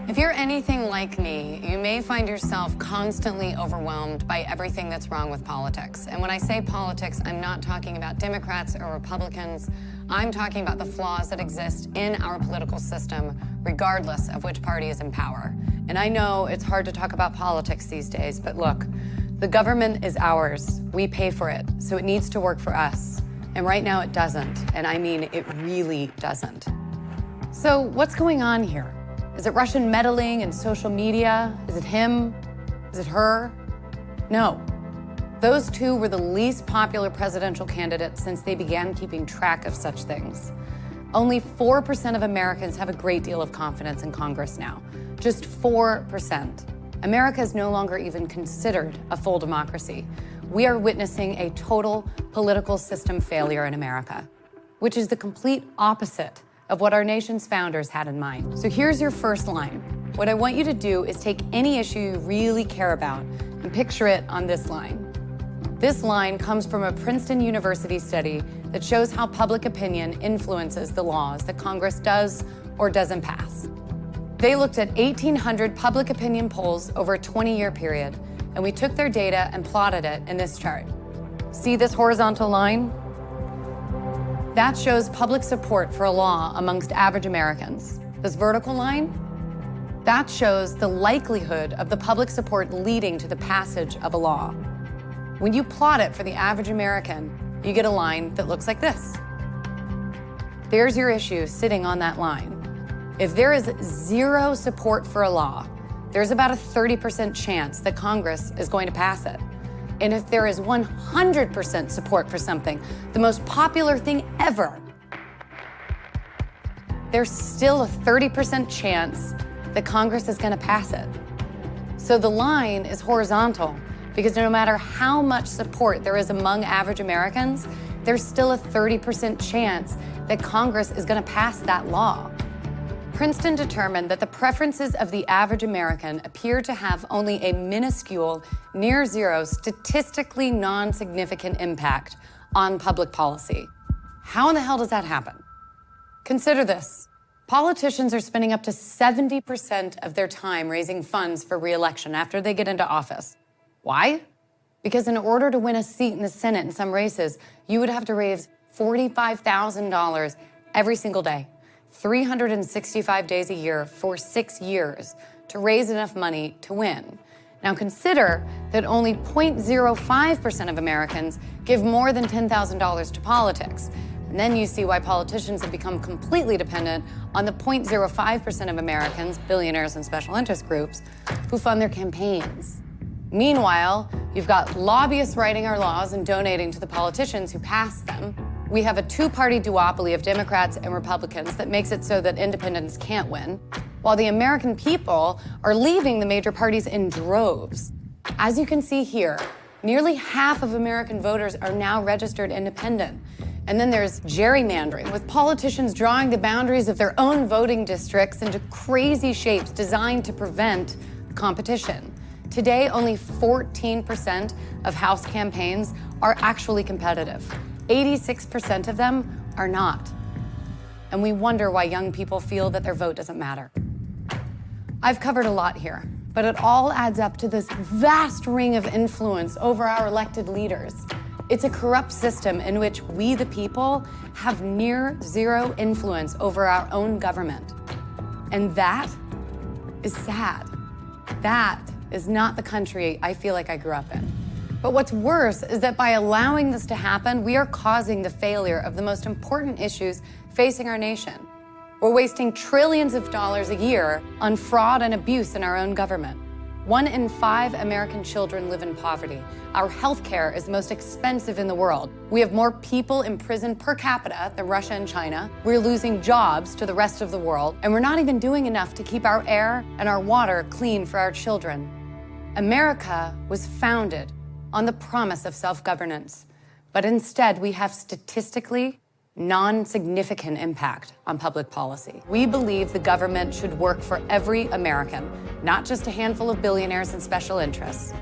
If you're anything like me, you may find yourself constantly overwhelmed by everything that's wrong with politics. And when I say politics, I'm not talking about Democrats or Republicans. I'm talking about the flaws that exist in our political system, regardless of which party is in power. And I know it's hard to talk about politics these days, but look, the government is ours. We pay for it, so it needs to work for us. And right now it doesn't, and I mean it really doesn't. So what's going on here? Is it Russian meddling in social media? Is it him? Is it her? No. Those two were the least popular presidential candidates since they began keeping track of such things. Only 4% of Americans have a great deal of confidence in Congress now. Just 4%. America is no longer even considered a full democracy. We are witnessing a total political system failure in America, which is the complete opposite of what our nation's founders had in mind. So here's your first line. What I want you to do is take any issue you really care about and picture it on this line. This line comes from a Princeton University study that shows how public opinion influences the laws that Congress does or doesn't pass. They looked at 1,800 public opinion polls over a 20-year period, and we took their data and plotted it in this chart. See this horizontal line? That shows public support for a law amongst average Americans. This vertical line, that shows the likelihood of the public support leading to the passage of a law. When you plot it for the average American, you get a line that looks like this. There's your issue sitting on that line. If there is zero support for a law, there's about a 30% chance that Congress is going to pass it. And if there is 100% support for something, the most popular thing ever, there's still a 30% chance that Congress is going to pass it. So the line is horizontal because no matter how much support there is among average Americans, there's still a 30% chance that Congress is going to pass that law. Princeton determined that the preferences of the average American appear to have only a minuscule, near zero, statistically non-significant impact on public policy. How in the hell does that happen? Consider this. Politicians are spending up to 70% of their time raising funds for re-election after they get into office. Why? Because in order to win a seat in the Senate in some races, you would have to raise $45,000 every single day. 365 days a year for 6 years to raise enough money to win. Now consider that only 0.05% of Americans give more than $10,000 to politics. And then you see why politicians have become completely dependent on the 0.05% of Americans, billionaires and special interest groups, who fund their campaigns. Meanwhile, you've got lobbyists writing our laws and donating to the politicians who pass them. We have a two-party duopoly of Democrats and Republicans that makes it so that independents can't win, while the American people are leaving the major parties in droves. As you can see here, nearly half of American voters are now registered independent. And then there's gerrymandering, with politicians drawing the boundaries of their own voting districts into crazy shapes designed to prevent competition. Today, only 14% of House campaigns are actually competitive. 86% of them are not. And we wonder why young people feel that their vote doesn't matter. I've covered a lot here, but it all adds up to this vast ring of influence over our elected leaders. It's a corrupt system in which we, the people, have near zero influence over our own government. And that is sad. That is not the country I feel like I grew up in. But what's worse is that by allowing this to happen, we are causing the failure of the most important issues facing our nation. We're wasting trillions of dollars a year on fraud and abuse in our own government. 1 in 5 American children live in poverty. Our health care is the most expensive in the world. We have more people in prison per capita than Russia and China. We're losing jobs to the rest of the world, and we're not even doing enough to keep our air and our water clean for our children. America was founded on the promise of self-governance, but instead we have statistically non-significant impact on public policy. We believe the government should work for every American, not just a handful of billionaires and special interests.